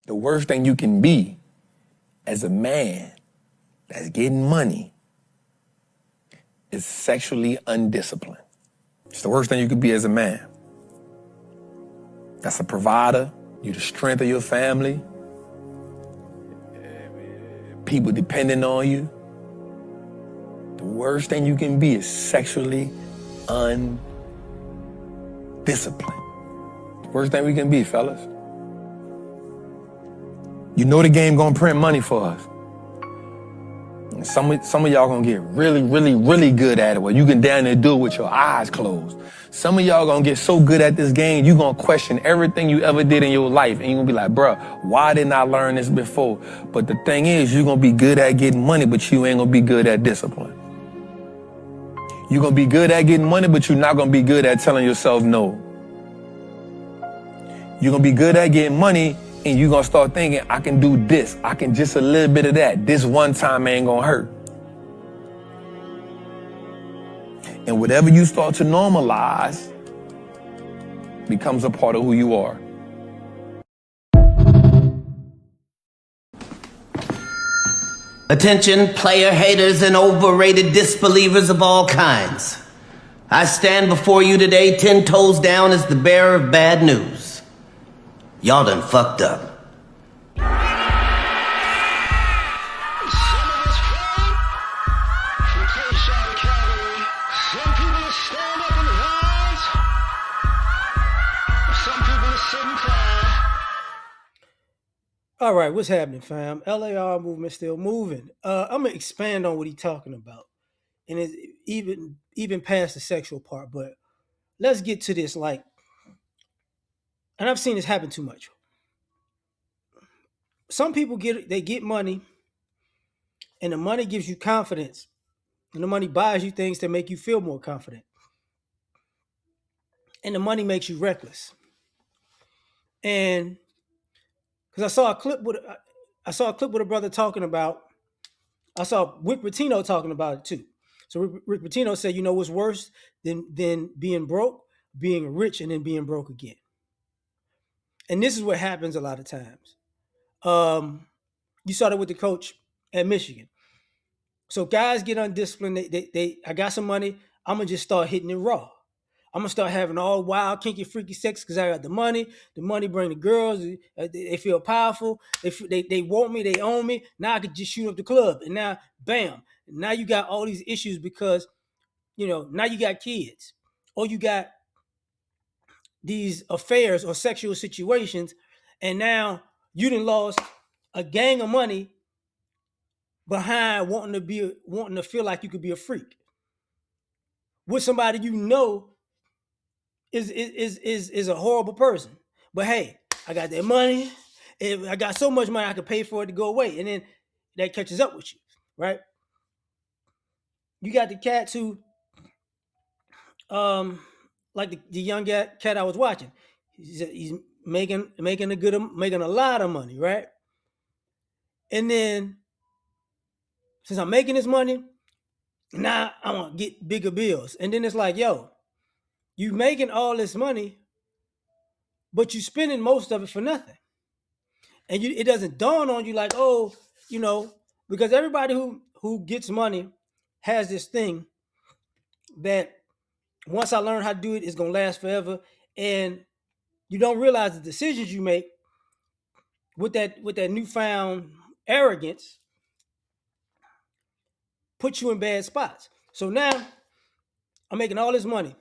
The worst thing you can be as a man that's getting money is sexually undisciplined. It's the worst thing you could be as a man. That's a provider. You're the strength of your family. People depending on you. The worst thing you can be is sexually undisciplined. The worst thing we can be, fellas. You know the game gonna print money for us. And some of y'all gonna get really, really, really good at it where you can down there do it with your eyes closed. Some of y'all gonna get so good at this game, you gonna question everything you ever did in your life. And you gonna be like, bruh, why didn't I learn this before? But the thing is, you're gonna be good at getting money, but you ain't gonna be good at discipline. You're gonna be good at getting money, but you're not gonna be good at telling yourself no. You're gonna be good at getting money, and you're gonna start thinking, I can do this. I can just a little bit of that. This one time ain't gonna hurt. And whatever you start to normalize becomes a part of who you are. Attention, player haters and overrated disbelievers of all kinds. I stand before you today 10 toes down as the bearer of bad news. Y'all done fucked up. All right, what's happening, fam? L.A.R. movement still moving. I'm gonna expand on what he's talking about, and it's even past the sexual part. But let's get to this. Like, and I've seen this happen too much. Some people get money, and the money gives you confidence, and the money buys you things to make you feel more confident, and the money makes you reckless. And because I saw a clip with a brother talking about. I saw Rick Pitino talking about it too. So Rick Pitino said, you know what's worse than being broke? Being rich and then being broke again. And this is what happens a lot of times. You saw that with the coach at Michigan. So guys get undisciplined. I got some money. I'm gonna just start hitting it raw. I'm gonna start having all wild, kinky, freaky sex because I got the money. The money bring the girls. They feel powerful. They want me. They own me. Now I could just shoot up the club, and now, bam! Now you got all these issues because now you got kids, or you got these affairs or sexual situations, and now you done lost a gang of money behind wanting to feel like you could be a freak with somebody is a horrible person. But hey, I got that money. I got so much money I could pay for it to go away, and then that catches up with you, right? You got the cats who, like the young cat I was watching. He's making a lot of money, right? And then since I'm making this money, now I want to get bigger bills. And then it's like, yo, you making all this money, but you spending most of it for nothing. And it doesn't dawn on you like, oh, because everybody who gets money has this thing that once I learn how to do it, it's gonna last forever. And you don't realize the decisions you make with that newfound arrogance put you in bad spots. So now I'm making all this money,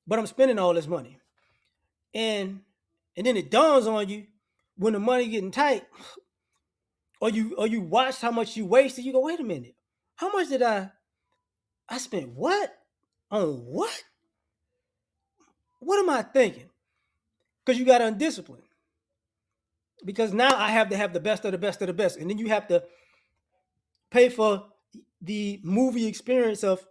but I'm spending all this money. And then it dawns on you when the money getting tight, or you watched how much you wasted, you go, wait a minute, how much did I spent what? On what? What am I thinking? Because you got undisciplined. Because now I have to have the best of the best of the best. And then you have to pay for the movie experience of,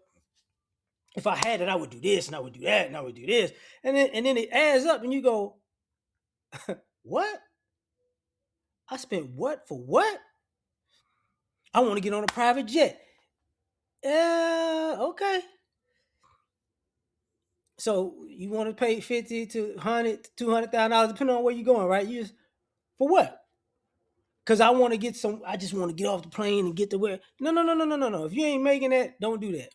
if I had it, I would do this and I would do that and I would do this. And then it adds up and you go, what? I spent what for what? I want to get on a private jet. Okay. So you want to pay $50 to $100 to $200,000 depending on where you're going, right? For what? because I want to get some. I just want to get off the plane and get to where. No. If you ain't making that, don't do that.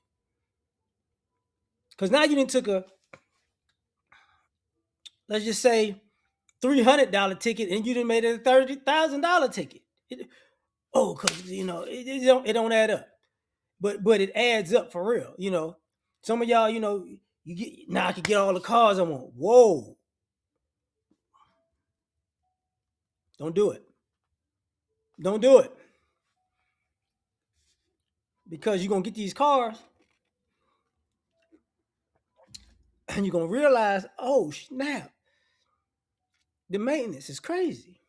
Because now you didn't took a, let's just say, $300 ticket, and you didn't made it a $30,000 ticket. Because it don't add up, but it adds up for real. Some of y'all, you get now. I can get all the cars I want. Whoa! Don't do it. Don't do it. Because you're gonna get these cars and you're gonna realize, oh snap, the maintenance is crazy.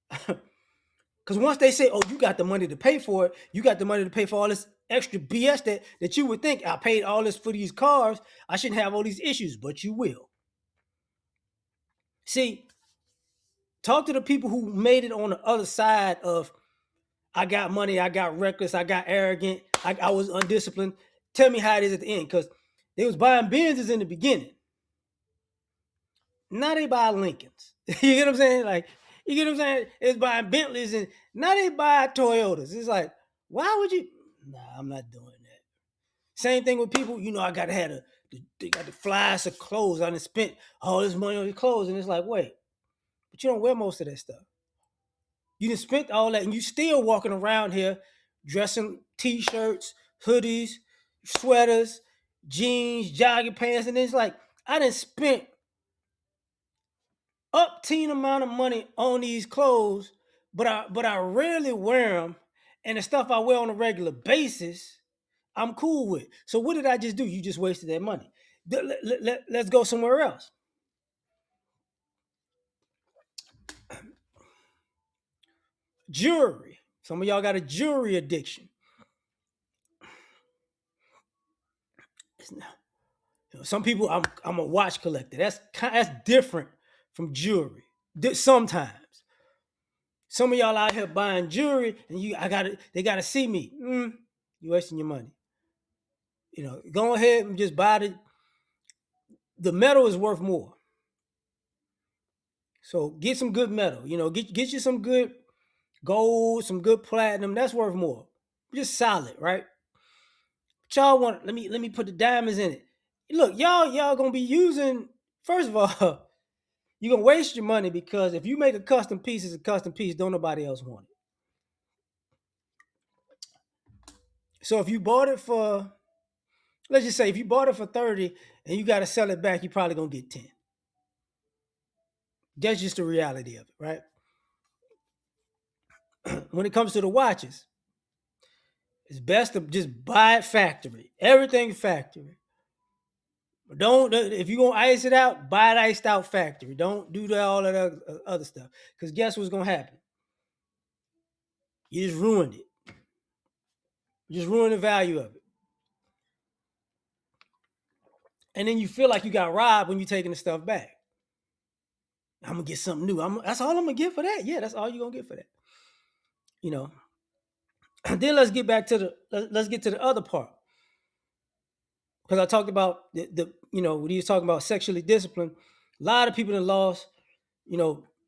Because once they say, oh, you got the money to pay for it, you got the money to pay for all this extra BS that you would think I paid all this for these cars, I shouldn't have all these issues, but you will. See, talk to the people who made it on the other side of I got money, I got reckless, I got arrogant, I was undisciplined. Tell me how it is at the end, because they was buying Benzes in the beginning. Now they buy Lincolns. You get what I'm saying? Like, you get what I'm saying? It's buying Bentleys, and now they buy Toyotas. It's like, why would you? Nah, I'm not doing that. Same thing with people. I got to have they got the flies of clothes. I done spent all this money on these clothes, and it's like, wait, but you don't wear most of that stuff. You done spent all that, and you still walking around here dressing t-shirts, hoodies, sweaters, jeans, jogging pants, and it's like, I done spent up-teen amount of money on these clothes, but I rarely wear them, and the stuff I wear on a regular basis, I'm cool with. So what did I just do? You just wasted that money. Let's go somewhere else. Jewelry. Some of y'all got a jewelry addiction. Some people, I'm a watch collector. That's different from jewelry. Sometimes. Some of y'all out here buying jewelry, and they gotta see me. You wasting your money. Go ahead and just buy it. The metal is worth more. So get some good metal. Get you some good gold, some good platinum. That's worth more. Just solid, right? But y'all want? Let me put the diamonds in it. Look, y'all gonna be using. First of all, you're gonna waste your money, because if you make a custom piece, it's a custom piece. Don't nobody else want it. So if you bought it for, let's just say, if you bought it for 30 and you got to sell it back, you're probably gonna get 10. That's just the reality of it, right? When it comes to the watches, it's best to just buy it factory. Everything factory. Don't, if you're gonna ice it out, buy it iced out factory. Don't do all that other stuff. Because guess what's gonna happen? You just ruined it. You just ruined the value of it. And then you feel like you got robbed when you're taking the stuff back. I'm gonna get something new. That's all I'm gonna get for that. Yeah, that's all you're gonna get for that. Then let's get back to let's get to the other part. Because I talked about when he was talking about sexually disciplined, a lot of people that lost,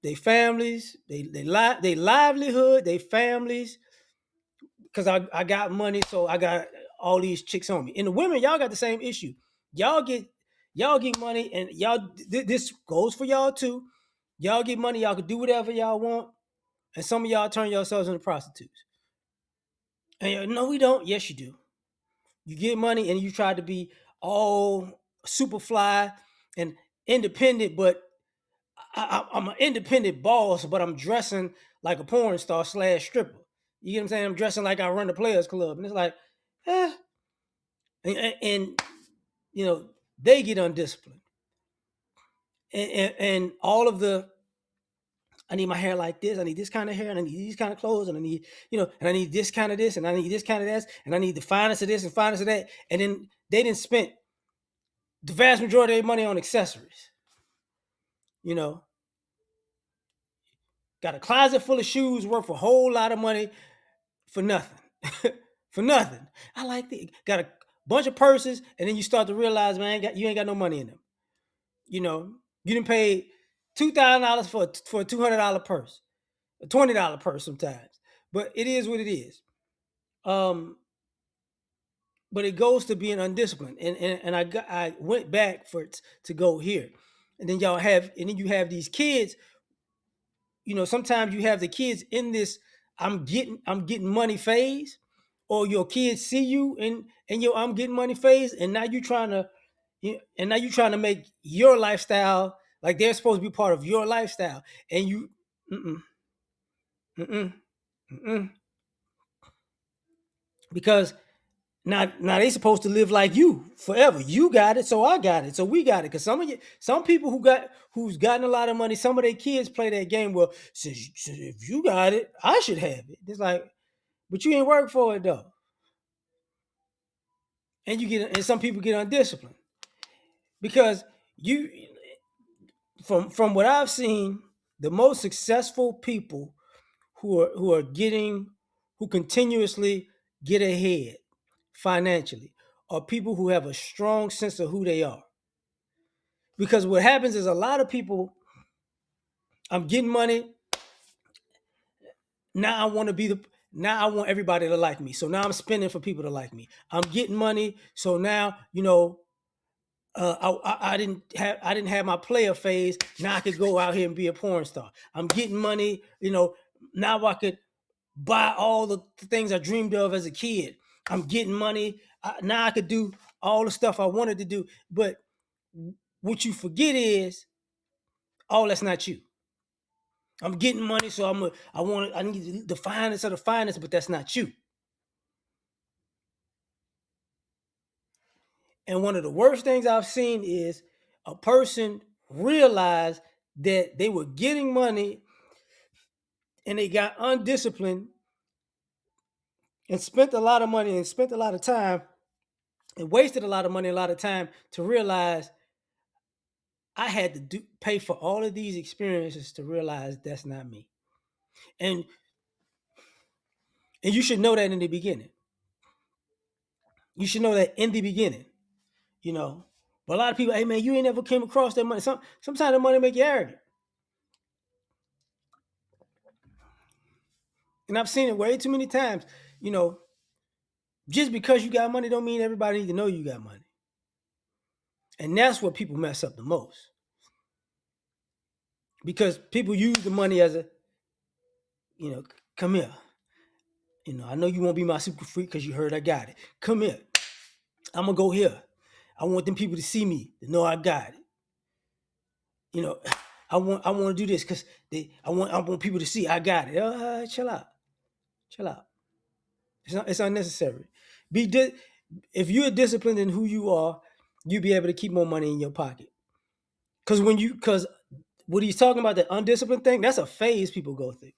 their families, they livelihood, their families, because I got money, so I got all these chicks on me. And the women, y'all got the same issue. Y'all get money, and y'all this goes for y'all too. Y'all get money, y'all can do whatever y'all want, and some of y'all turn yourselves into prostitutes. And no, we don't. Yes, you do. You get money and you try to be all super fly and independent, but I'm an independent boss, but I'm dressing like a porn star / stripper. You get what I'm saying? I'm dressing like I run the Players Club, and it's like, and they get undisciplined, and all of the, I need my hair like this, I need this kind of hair, and I need these kind of clothes, and I need, and I need this kind of this, and I need this kind of this, and I need the finest of this and finest of that, and then they didn't spend the vast majority of their money on accessories. Got a closet full of shoes worth a whole lot of money for nothing. For nothing. I like that. Got a bunch of purses, and then you start to realize, man, you ain't got no money in them. You didn't pay $2,000 for a $200 purse. a $20 purse sometimes. But it is what it is. But it goes to being undisciplined. And I went back to go here. And then you have these kids, sometimes you have the kids in this I'm getting money phase, or your kids see you in your I'm getting money phase, and now you trying to make your lifestyle like they're supposed to be part of your lifestyle, and you mm-mm, mm-mm, mm-mm. Because now they supposed to live like you forever. You got it, so I got it, so we got it. Because some people who's gotten a lot of money, some of their kids play that game. Well, since if you got it, I should have it. It's like, but you ain't work for it though, and some people get undisciplined because you from what I've seen, the most successful people who continuously get ahead financially are people who have a strong sense of who they are. Because what happens is a lot of people, I'm getting money. Now I want everybody to like me. So now I'm spending for people to like me. I'm getting money. So now, I didn't have my player phase. Now I could go out here and be a porn star. I'm getting money. Now I could buy all the things I dreamed of as a kid. I'm getting money. Now I could do all the stuff I wanted to do. But what you forget is, oh, that's not you. I'm getting money, so I need the finest of the finest, but that's not you. And one of the worst things I've seen is a person realize that they were getting money and they got undisciplined and spent a lot of money and spent a lot of time and wasted a lot of money, a lot of time to realize I had to pay for all of these experiences to realize that's not me. And you should know that in the beginning. You should know that in the beginning, you know. But a lot of people, hey man, you ain't never came across that money. Sometimes the money make you arrogant. And I've seen it way too many times. You know, just because you got money don't mean everybody need to know you got money. And that's what people mess up the most. Because people use the money as come here. I know you won't be my super freak because you heard I got it. Come here. I'm gonna go here. I want them people to see me, to know I got it. I want to do this because I want people to see I got it. Chill out. It's unnecessary. If you're disciplined in who you are, you'll be able to keep more money in your pocket. Because what he's talking about, the undisciplined thing, that's a phase people go through.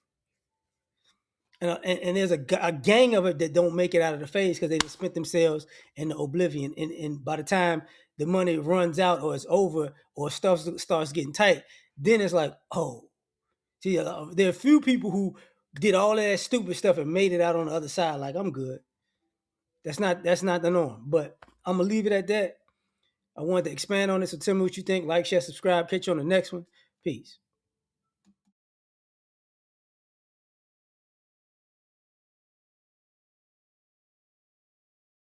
And there's a gang of it that don't make it out of the phase because they just spent themselves in the oblivion. And by the time the money runs out or it's over or stuff starts getting tight, then it's like, oh, see, there are a few people who did all of that stupid stuff and made it out on the other side. Like, I'm good. That's not the norm. But I'm gonna leave it at that. I wanted to expand on it. So tell me what you think. Like, share, subscribe. Catch you on the next one. Peace.